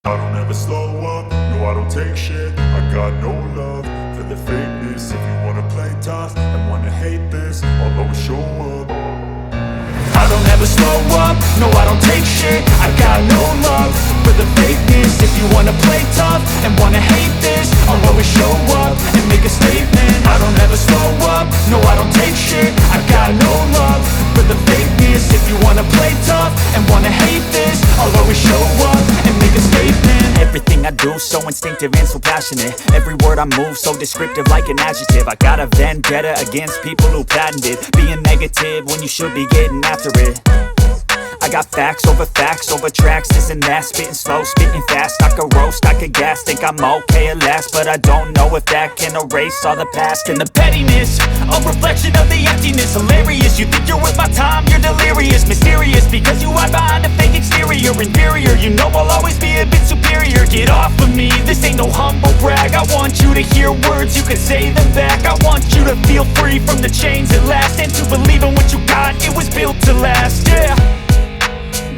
I don't ever slow up, no I don't take shit. I got no love for the fakeness. If you wanna play tough and wanna hate this, I'll always show up. I don't ever slow up, no I don't take shit. I got no love for the fakeness. If you wanna play tough and wanna hate this, I'll always show up and make a statement. I don't ever slow up, no I don't take shit. I got no love for the fakeness. If you wanna play tough and wanna hate this, I'll always show up and make a statement. Everything I do so instinctive and so passionate. Every word I move so descriptive like an adjective. I got a vendetta against people who patented being negative when you should be getting after it. I got facts over tracks, this and that. Spitting slow, spitting fast, I could roast, I could gas. Think I'm okay at last, but I don't know if that can erase all the past. And the pettiness, a reflection of the emptiness. Hilarious, you think you're worth my time, you're delirious. Mysterious, because you hide behind a fake exterior. Inferior, you know I'll always be a bit superior. Get off of me, this ain't no humble brag. I want you to hear words, you can say them back. I want you to feel free from the chains at last, and to believe in what you got, it was built to last, yeah.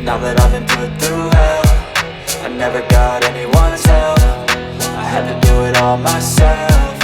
Now that I've been put through hell, I never got anyone's help. I had to do it all myself.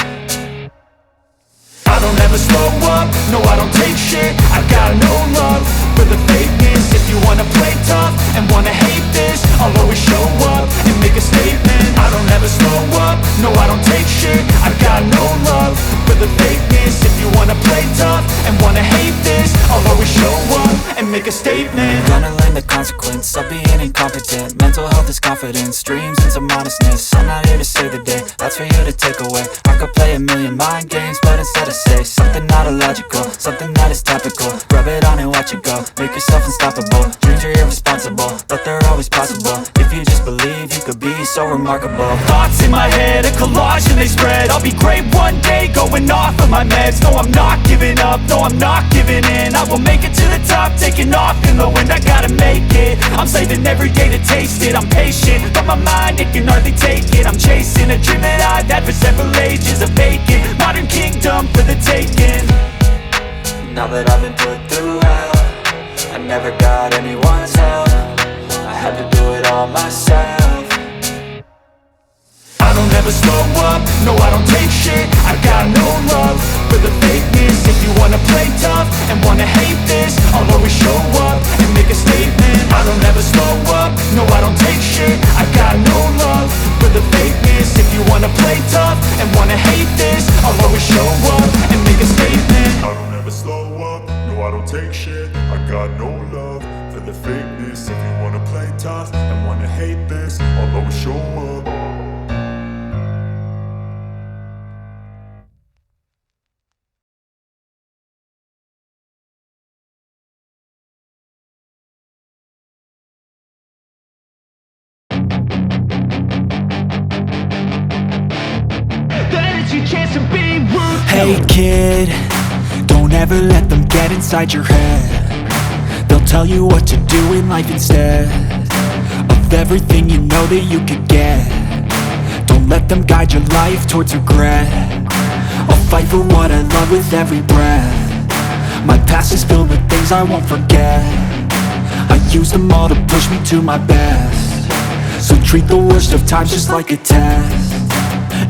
I don't ever slow up, no I don't take shit. I got no love for the fakeness. If you wanna play tough and wanna hate this, I'll always show up and make a statement. I don't ever slow up, no I don't take shit. I got no love for the fakeness. If you wanna play tough and wanna hate this, I'll always show up and make a statement. Gonna learn the consequence of being incompetent. Mental health is confidence, dreams and some honestness. I'm not here to save the day, that's for you to take away. I could play a million mind games, but instead I say something not illogical, something that is topical. Rub it on and watch it go, make yourself unstoppable. Dreams are irresponsible, but they're always possible. If you just believe, you could be so remarkable. Thoughts in my head, a collage and they spread. I'll be great one day, going off of my meds. No, I'm not giving up, no, I'm not giving in. I will make it to the top, taking off in the wind. I gotta make it, I'm saving every day to taste it. I'm patient, but my mind, it can hardly take it. I'm chasing a dream that I've had for several ages. A vacant, modern kingdom for the taking. Now that I've been put through hell, I never got anyone's help. I had to do it all myself. I don't ever slow up, no I don't take shit. I got no love for the fakeness. If you wanna play tough and wanna hate this, I'll always show up and make a statement. I don't ever slow up, no I don't take shit. I got no love for the fakeness. If you wanna play tough and wanna hate this, I'll always show up and make a statement. I don't ever slow up, no I don't take shit. I got no love for the fakeness. fakeness. If you wanna play tough and wanna hate this, I'll always show up. Hey kid, don't ever let them get inside your head. They'll tell you what to do in life instead of everything you know that you could get. Don't let them guide your life towards regret. I'll fight for what I love with every breath. My past is filled with things I won't forget. I use them all to push me to my best. So treat the worst of times just like a test.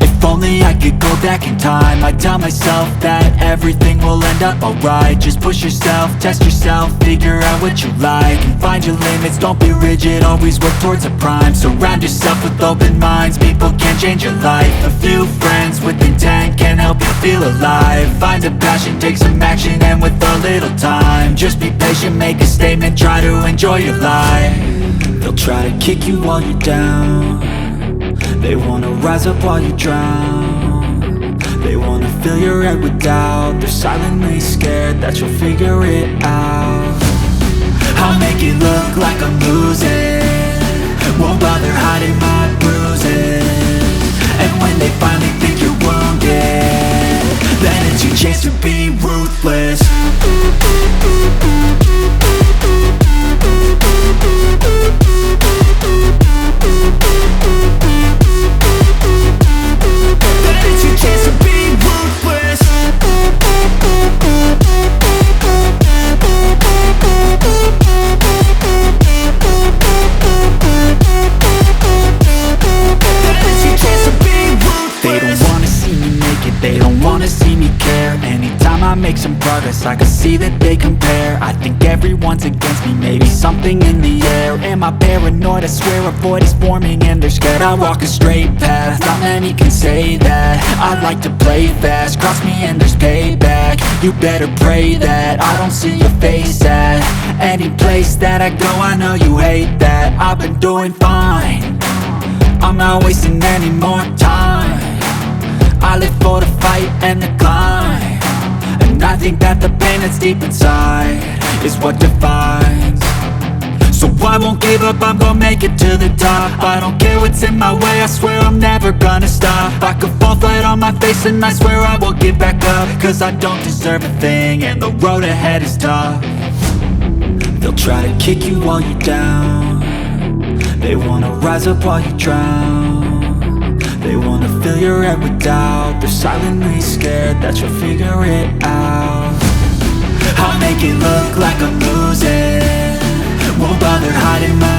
If only I could go back in time, I'd tell myself that everything will end up alright. Just push yourself, test yourself, figure out what you like, and find your limits, don't be rigid, always work towards a prime. Surround yourself with open minds, people can change your life. A few friends with intent can help you feel alive. Find a passion, take some action, and with a little time, just be patient, make a statement, try to enjoy your life. They'll try to kick you while you're down. They wanna rise up while you drown. They wanna fill your head with doubt. They're silently scared that you'll figure it out. I'll make it look like I'm losing, won't bother hiding my bruises. And when they finally think you're wounded, then it's your chance to be ruthless. I can see that they compare. I think everyone's against me, maybe something in the air. Am I paranoid? I swear a void is forming and they're scared. I walk a straight path, not many can say that. I like to play fast, cross me and there's payback. You better pray that I don't see your face at any place that I go. I know you hate that. I've been doing fine, I'm not wasting any more time. I live for the fight and the climb, and I think that the pain that's deep inside is what defines. So I won't give up, I'm gonna make it to the top. I don't care what's in my way, I swear I'm never gonna stop. I could fall flat on my face and I swear I will get back up, cause I don't deserve a thing and the road ahead is tough. They'll try to kick you while you're down. They wanna rise up while you drown. They wanna fill your head with doubt. They're silently scared that you'll figure it out. I'll make it look like I'm losing, won't bother hiding my